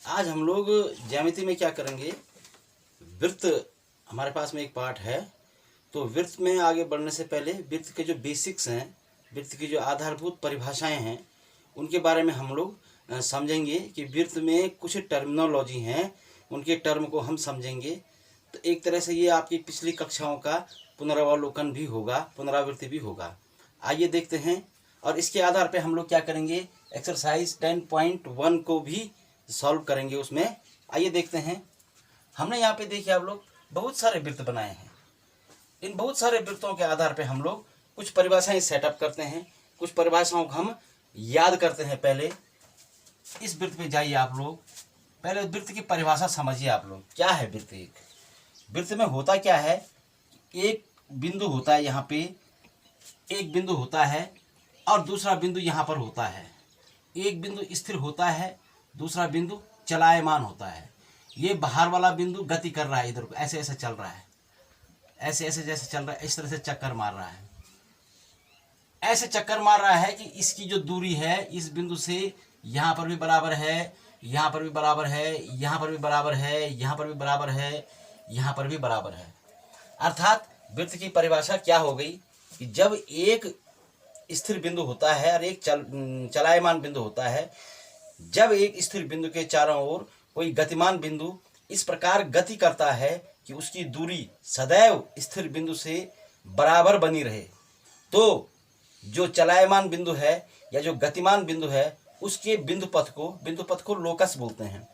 आज हम लोग ज्यामिति में क्या करेंगे, वृत्त हमारे पास में एक पार्ट है। तो वृत्त में आगे बढ़ने से पहले वृत्त के जो बेसिक्स हैं, वृत्त की जो आधारभूत परिभाषाएं हैं, उनके बारे में हम लोग समझेंगे कि वृत्त में कुछ टर्मिनोलॉजी हैं, उनके टर्म को हम समझेंगे। तो एक तरह से ये आपकी पिछली कक्षाओं का पुनरावलोकन भी होगा, पुनरावृत्ति भी होगा। आइए देखते हैं, और इसके आधार पे हम लोग क्या करेंगे, एक्सरसाइज 10.1 को भी सॉल्व करेंगे उसमें। आइए देखते हैं। हमने यहाँ पे देखिए आप लोग बहुत सारे वृत्त बनाए हैं। इन बहुत सारे वृत्तों के आधार पे हम लोग कुछ परिभाषाएं सेटअप करते हैं, कुछ परिभाषाओं को हम याद करते हैं। पहले इस वृत्त पे जाइए आप लोग, पहले वृत्त की परिभाषा समझिए आप लोग। क्या है वृत्त? एक वृत्त में होता क्या है, एक बिंदु होता है, यहाँ पे एक बिंदु होता है और दूसरा बिंदु यहाँ पर होता है। एक बिंदु स्थिर होता है, दूसरा बिंदु चलायमान होता है। ये बाहर वाला बिंदु गति कर रहा है, इधर ऐसे ऐसे चल रहा है, ऐसे ऐसे जैसे चल रहा है, इस तरह से चक्कर मार रहा है, ऐसे चक्कर मार रहा है कि इसकी जो दूरी है इस बिंदु से यहाँ पर भी बराबर है, यहाँ पर भी बराबर है, यहाँ पर भी बराबर है, यहाँ पर भी बराबर है, यहाँ पर भी बराबर है। अर्थात वृत्त की परिभाषा क्या हो गई कि जब एक स्थिर बिंदु होता है और एक चलायमान बिंदु होता है, जब एक स्थिर बिंदु के चारों ओर कोई गतिमान बिंदु इस प्रकार गति करता है कि उसकी दूरी सदैव स्थिर बिंदु से बराबर बनी रहे, तो जो चलायमान बिंदु है या जो गतिमान बिंदु है उसके बिंदु पथ को लोकस बोलते हैं।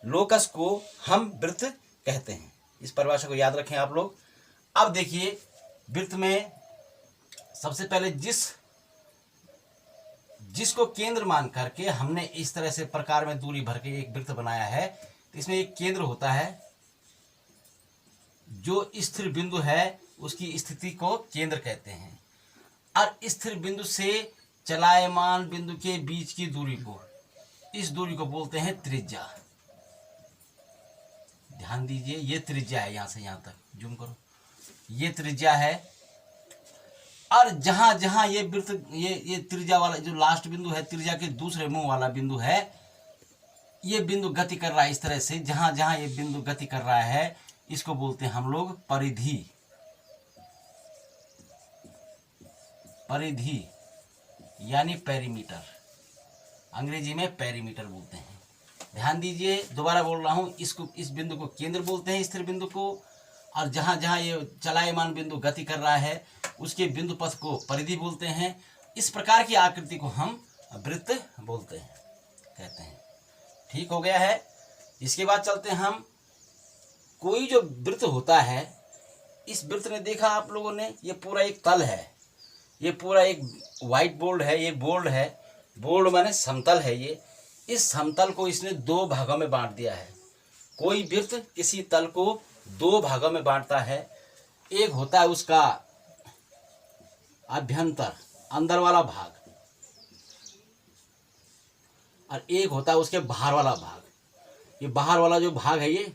लोकस को हम वृत्त कहते हैं। इस परिभाषा को याद रखें आप लोग। अब देखिए, वृत्त में सबसे पहले जिसको केंद्र मान करके हमने इस तरह से प्रकार में दूरी भर के एक वृत्त बनाया है, तो इसमें एक केंद्र होता है। जो स्थिर बिंदु है उसकी स्थिति को केंद्र कहते हैं, और स्थिर बिंदु से चलायमान बिंदु के बीच की दूरी को, इस दूरी को बोलते हैं त्रिज्या। ध्यान दीजिए, ये त्रिज्या है, यहां से यहां तक जूम करो, ये त्रिज्या है। और जहां जहां ये वृत्त, ये त्रिज्या वाला जो लास्ट बिंदु है, त्रिज्या के दूसरे मुंह वाला बिंदु है, ये बिंदु गति कर रहा है इस तरह से। जहां जहां ये बिंदु गति कर रहा है इसको बोलते हैं हम लोग परिधि। परिधि यानी पेरीमीटर, अंग्रेजी में पेरीमीटर बोलते हैं। ध्यान दीजिए, दोबारा बोल रहा हूं, इसको, इस बिंदु को केंद्र बोलते हैं, स्थिर बिंदु को, और जहां जहां ये चलायमान बिंदु गति कर रहा है उसके बिंदु पथ को परिधि बोलते हैं। इस प्रकार की आकृति को हम वृत्त बोलते हैं, कहते हैं। ठीक हो गया है। इसके बाद चलते हैं हम, कोई जो वृत्त होता है, इस वृत्त में देखा आप लोगों ने, ये पूरा एक तल है, ये पूरा एक व्हाइट बोर्ड है, ये बोर्ड है, बोर्ड माने समतल है। ये इस समतल को इसने दो भागों में बांट दिया है। कोई वृत्त किसी तल को दो भागों में बांटता है। एक होता है उसका अभ्यंतर, अंदर वाला भाग, और एक होता है उसके बाहर वाला भाग। ये बाहर वाला जो भाग है, ये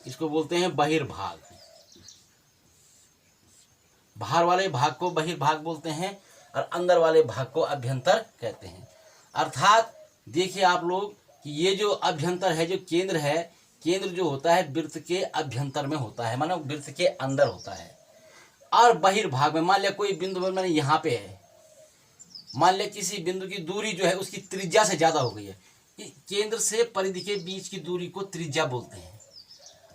इसको बोलते हैं बहिर्भाग। बाहर वाले भाग को बहिर्भाग बोलते हैं और अंदर वाले भाग को अभ्यंतर कहते हैं। अर्थात देखिए आप लोग कि ये जो अभ्यंतर है, जो केंद्र है, केंद्र जो होता है वृत्त के अभ्यंतर में होता है, मानो वृत्त के अंदर होता है। और बहिर्भाग में, मान लिया कोई बिंदु मैंने यहाँ पे है, मान लिया किसी बिंदु की दूरी जो है उसकी त्रिज्या से ज्यादा हो गई है, केंद्र से परिधि के बीच की दूरी को त्रिज्या बोलते हैं।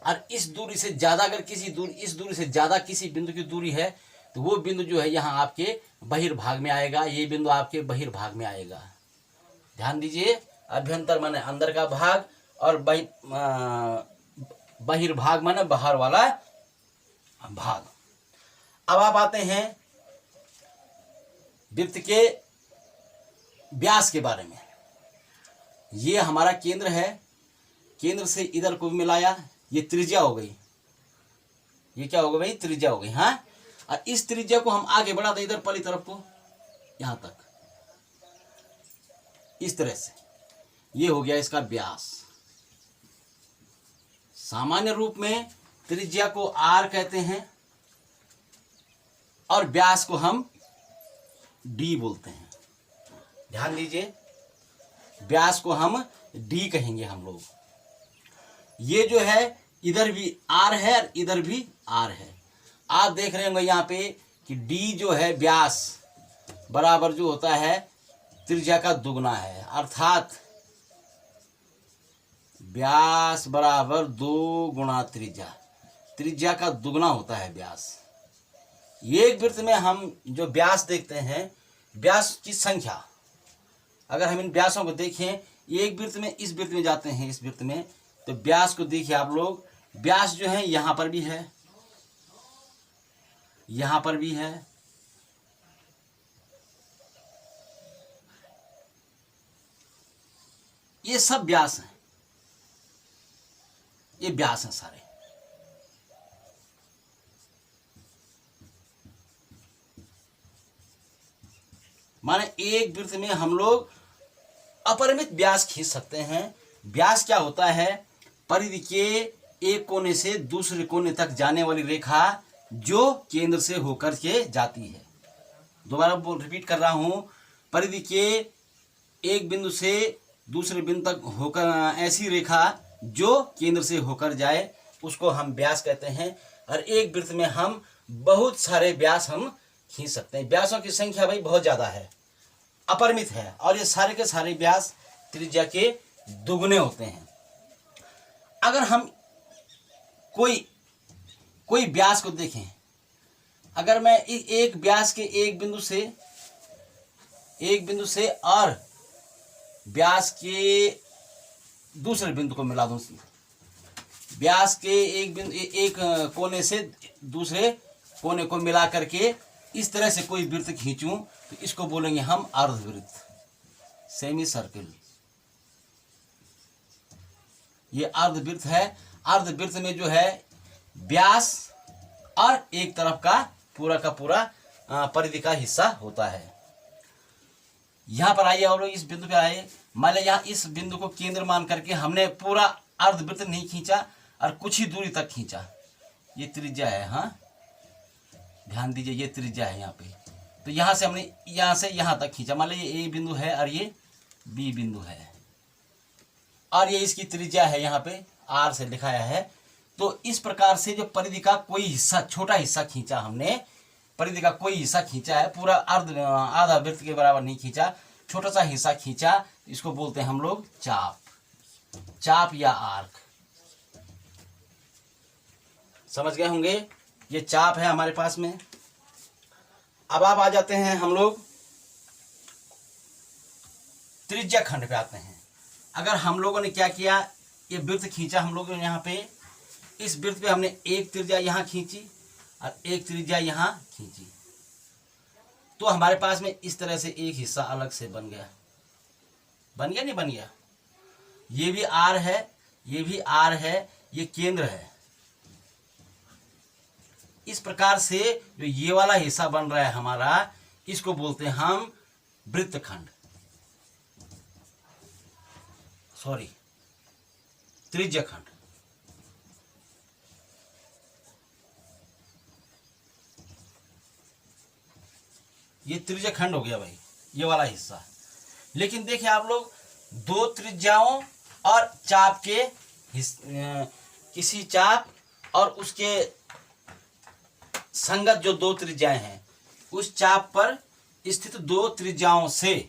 और इस दूरी से ज्यादा, अगर किसी दूरी, इस दूरी से ज्यादा किसी बिंदु की दूरी है, तो वो बिंदु जो है यहाँ आपके बहिर्भाग में आएगा, ये बिंदु आपके बहिर्भाग में आएगा। ध्यान दीजिए, अभ्यंतर माने अंदर का भाग और बहिर्भाग माने बाहर वाला भाग। अब आप आते हैं वृत्त के व्यास के बारे में। ये हमारा केंद्र है, केंद्र से इधर को मिलाया, ये त्रिज्या हो गई। ये क्या हो गया भाई? त्रिज्या हो गई। हाँ, और इस त्रिज्या को हम आगे बढ़ा दें इधर पहली तरफ को, यहां तक, इस तरह से। ये हो गया इसका व्यास। सामान्य रूप में त्रिज्या को आर कहते हैं और व्यास को हम डी बोलते हैं। ध्यान दीजिए, व्यास को हम डी कहेंगे हम लोग। ये जो है इधर भी आर है और इधर भी आर है। आप देख रहे होंगे यहाँ पे कि डी जो है व्यास बराबर जो होता है त्रिज्या का दुगना है, अर्थात व्यास बराबर 2 गुणा त्रिज्या, त्रिज्या का दुगना होता है व्यास। एक वृत्त में हम जो व्यास देखते हैं, व्यास की संख्या, अगर हम इन व्यासों को देखें, एक वृत्त में इस वृत्त में जाते हैं, इस वृत्त में, तो व्यास को देखिए आप लोग, व्यास जो है यहां पर भी है, यहां पर भी है, ये सब व्यास हैं, ये व्यास हैं सारे। माने एक वृत्त में हम लोग अपरिमित व्यास खींच सकते हैं। व्यास क्या होता है? परिधि के एक कोने से दूसरे कोने तक जाने वाली रेखा जो केंद्र से होकर के जाती है। दोबारा रिपीट कर रहा हूं, परिधि के एक बिंदु से दूसरे बिंदु तक होकर ऐसी रेखा जो केंद्र से होकर जाए उसको हम व्यास कहते हैं। और एक वृत्त में हम बहुत सारे व्यास हम खींच सकते हैं। व्यासों की संख्या भाई बहुत ज्यादा है, अपरिमित है, और ये सारे के सारे व्यास त्रिज्या के दुगने होते हैं। अगर हम कोई व्यास को देखें, अगर मैं एक व्यास के एक बिंदु से और व्यास के दूसरे बिंदु को मिला दूं, व्यास के एक कोने से दूसरे कोने को मिला करके इस तरह से कोई वृत्त खींचूं तो इसको बोलेंगे हम अर्धवृत्त, सेमी सर्किल। ये अर्धवृत्त है। अर्धवृत्त में जो है व्यास और एक तरफ का पूरा परिधि का हिस्सा होता है। यहां पर आइए और इस बिंदु पे आए, मान लिया यहां इस बिंदु को केंद्र मान करके हमने पूरा अर्धवृत्त नहीं खींचा और कुछ ही दूरी तक खींचा, ये त्रिज्या है। हाँ, ध्यान दीजिए, ये त्रिज्या है यहाँ पे। तो यहां से हमने यहां से यहां तक खींचा, मान लीजिए ये ए बिंदु है और ये बी बिंदु है और ये इसकी त्रिज्या है, यहाँ पे आर से दिखाया है। तो इस प्रकार से जो परिधि का कोई हिस्सा, छोटा हिस्सा खींचा हमने, परिधि का कोई हिस्सा खींचा है, पूरा आधा वृत्त के बराबर नहीं खींचा, छोटा सा हिस्सा खींचा, इसको बोलते हैं हम लोग चाप, चाप या आर्क। समझ गए होंगे, ये चाप है हमारे पास में। अब आप आ जाते हैं हम लोग त्रिज्या खंड पे आते हैं। अगर हम लोगों ने क्या किया, ये वृत्त खींचा हम लोगों ने, यहाँ पे इस वृत्त पे हमने एक त्रिज्या यहाँ खींची और एक त्रिज्या यहाँ खींची, तो हमारे पास में इस तरह से एक हिस्सा अलग से बन गया। बन गया नहीं बन गया? ये भी आर है, ये भी आर है, ये केंद्र है। इस प्रकार से जो ये वाला हिस्सा बन रहा है हमारा, इसको बोलते हैं हम वृत्तखंड, सॉरी त्रिज्या खंड। ये त्रिज्या खंड हो गया भाई, ये वाला हिस्सा। लेकिन देखिए आप लोग, दो त्रिज्याओं और चाप के किसी चाप और उसके संगत जो दो त्रिज्याएं हैं, उस चाप पर स्थित दो त्रिज्याओं से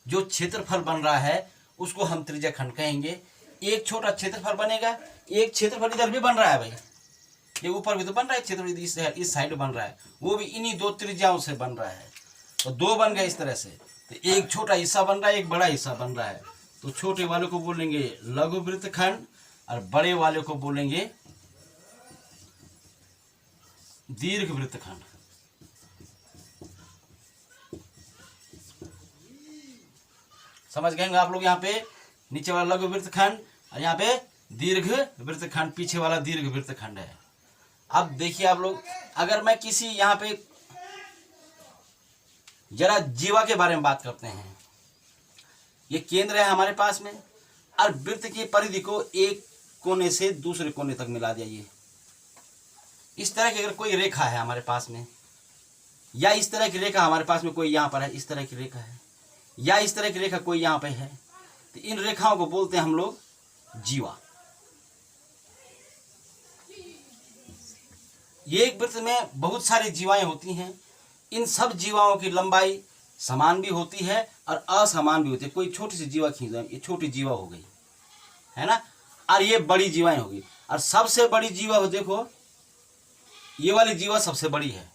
जो क्षेत्रफल बन रहा है उसको हम त्रिज्या खंड कहेंगे। एक छोटा क्षेत्रफल बनेगा, एक क्षेत्रफल इधर भी बन रहा है भाई, ये ऊपर भी तो बन रहा है क्षेत्रफल, इस साइड बन रहा है, वो भी इन्हीं दो त्रिज्याओं से बन रहा है। तो दो बन गए इस तरह से, तो एक छोटा हिस्सा बन रहा है, एक बड़ा हिस्सा बन रहा है। तो छोटे वाले को बोलेंगे लघु वृत्तखंड और बड़े वाले को बोलेंगे दीर्घ वृत्तखंड। समझ गए आप लोग? यहाँ पे नीचे वाला लघु वृत्तखंड और यहाँ पे दीर्घ वृत्तखंड, पीछे वाला दीर्घ वृत्तखंड है। अब देखिए आप लोग, अगर मैं किसी यहाँ पे जरा जीवा के बारे में बात करते हैं, ये केंद्र है हमारे पास में और वृत्त की परिधि को एक कोने से दूसरे कोने तक मिला दिया। इस तरह की अगर कोई रेखा है हमारे पास में, या इस तरह की रेखा हमारे पास में कोई यहाँ पर है, इस तरह की रेखा है, या इस तरह की रेखा कोई यहाँ पे है, तो इन रेखाओं को बोलते हैं हम लोग जीवा। ये एक वृत्त में बहुत सारी जीवाएं होती हैं। इन सब जीवाओं की लंबाई समान भी होती है और असमान भी होती है। कोई छोटी सी जीवा खींच, ये छोटी जीवा हो गई है ना, और ये बड़ी जीवाएं होगी। और सबसे बड़ी जीवा हो, देखो ये वाली जीवा सबसे बड़ी है,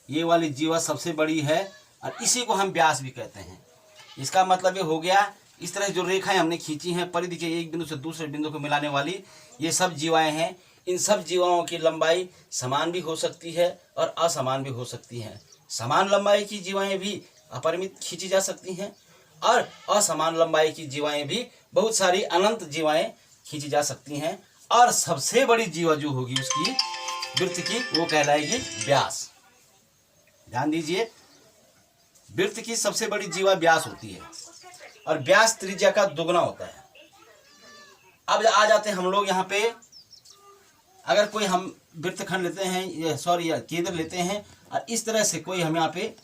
ये वाली जीवा सबसे बड़ी है, और इसी को हम व्यास भी कहते हैं। इसका मतलब ये हो गया, इस तरह जो रेखाएं हमने खींची हैं परिधि के एक बिंदु से दूसरे बिंदु को मिलाने वाली, ये सब जीवाएं हैं। इन सब जीवाओं की लंबाई समान भी हो सकती है और असमान भी हो सकती है। समान लंबाई की जीवाएं भी अपरिमित खींची जा सकती हैं और असमान लंबाई की जीवाएं भी बहुत सारी अनंत जीवाएं खींची जा सकती हैं। और सबसे बड़ी जीवा जो होगी उसकी वृत्त की, वो कहलाएगी व्यास। ध्यान दीजिए, वृत्त की सबसे बड़ी जीवा व्यास होती है और व्यास त्रिज्या का दुगना होता है। अब आ जाते हैं हम लोग यहाँ पे, अगर कोई हम वृत्तखंड लेते हैं, सॉरी केंद्र लेते हैं, और इस तरह से कोई हम यहाँ पे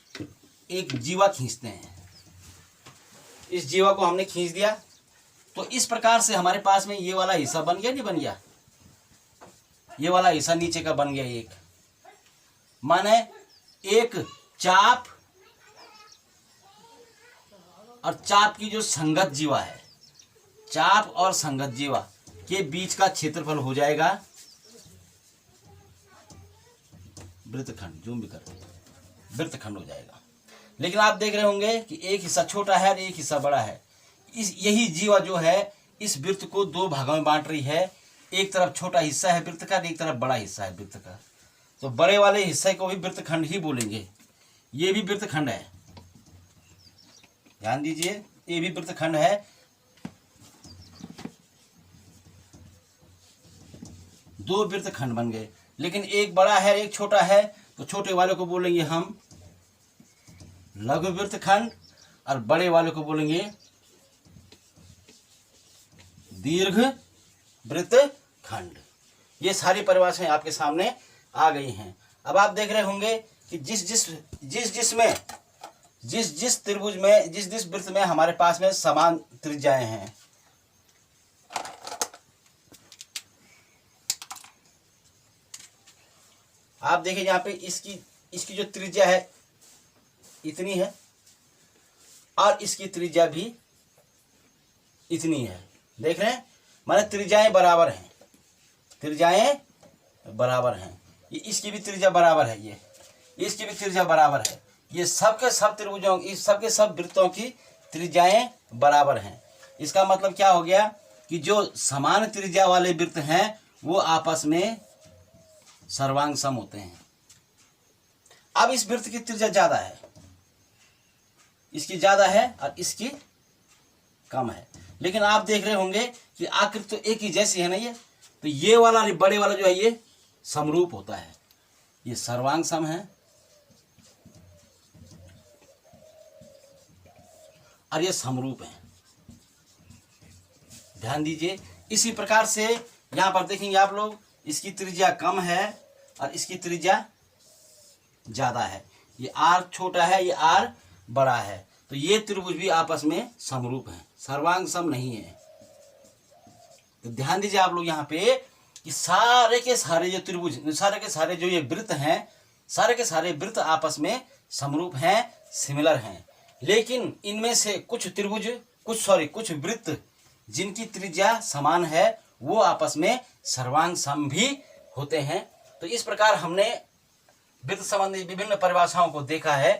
एक जीवा खींचते हैं, इस जीवा को हमने खींच दिया, तो इस प्रकार से हमारे पास में ये वाला हिस्सा बन गया, नहीं बन गया, ये वाला हिस्सा नीचे का बन गया एक, माने एक चाप और चाप की जो संगत जीवा है, चाप और संगत जीवा के बीच का क्षेत्रफल हो जाएगा वृत्तखंड। जूम भी करते हैं, वृत्तखंड हो जाएगा। लेकिन आप देख रहे होंगे कि एक हिस्सा छोटा है और एक हिस्सा बड़ा है। यही जीवा जो है इस वृत्त को दो भागों में बांट रही है। एक तरफ छोटा हिस्सा है वृत्त का, एक तरफ बड़ा हिस्सा है वृत्त का। तो बड़े वाले हिस्से को भी वृत्तखंड ही बोलेंगे। ये भी वृत्तखंड है, ध्यान दीजिए, ये भी वृत्तखंड है। दो वृत्तखंड बन गए, लेकिन एक बड़ा है एक छोटा है, तो छोटे वाले को बोलेंगे हम लघु वृत्तखंड और बड़े वाले को बोलेंगे दीर्घ वृत्तखंड। ये सारी परिभाषाएं आपके सामने आ गई हैं। अब आप देख रहे होंगे कि जिस त्रिभुज में, जिस वृत्त में हमारे पास में समान त्रिज्याएं हैं, आप देखिए यहाँ पे इसकी जो त्रिज्या है इतनी है और इसकी त्रिज्या भी इतनी है। देख रहे हैं, माने त्रिज्याएं बराबर हैं, त्रिज्याएं बराबर हैं। ये इसकी भी त्रिज्या बराबर है, ये इसकी भी त्रिज्या बराबर है। ये सबके सब त्रिभुजों, इस सबके सब वृत्तों की त्रिज्याएं बराबर हैं। इसका मतलब क्या हो गया कि जो समान त्रिज्या वाले वृत्त हैं वो आपस में सर्वांग सम होते हैं। अब इस वृत्त की त्रिज्या ज्यादा है, इसकी ज्यादा है और इसकी कम है, लेकिन आप देख रहे होंगे कि आकृति तो एक ही जैसी है ना ये, तो ये वाला बड़े वाला जो है ये समरूप होता है, ये सर्वांग सम है और ये समरूप है। ध्यान दीजिए, इसी प्रकार से यहां पर देखेंगे आप लोग, इसकी त्रिज्या कम है और इसकी त्रिज्या ज्यादा है। ये आर छोटा है, ये आर बड़ा है, तो ये त्रिभुज भी आपस में समरूप है, सर्वांग सम नहीं है। तो ध्यान दीजिए आप लोग यहाँ पे कि सारे के सारे जो त्रिभुज, सारे के सारे जो ये वृत्त हैं, सारे के सारे वृत्त आपस में समरूप हैं, सिमिलर हैं। लेकिन इनमें से कुछ त्रिभुज, कुछ वृत्त जिनकी त्रिज्या समान है वो आपस में सर्वांग सम भी होते हैं। तो इस प्रकार हमने वृत्त संबंधी विभिन्न परिभाषाओं को देखा है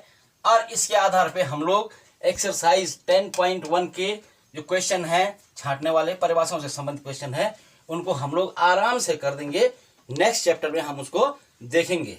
और इसके आधार पे हम लोग एक्सरसाइज 10.1 के जो क्वेश्चन है, छांटने वाले परिभाषाओं से संबंधित क्वेश्चन है, उनको हम लोग आराम से कर देंगे। नेक्स्ट चैप्टर में हम उसको देखेंगे।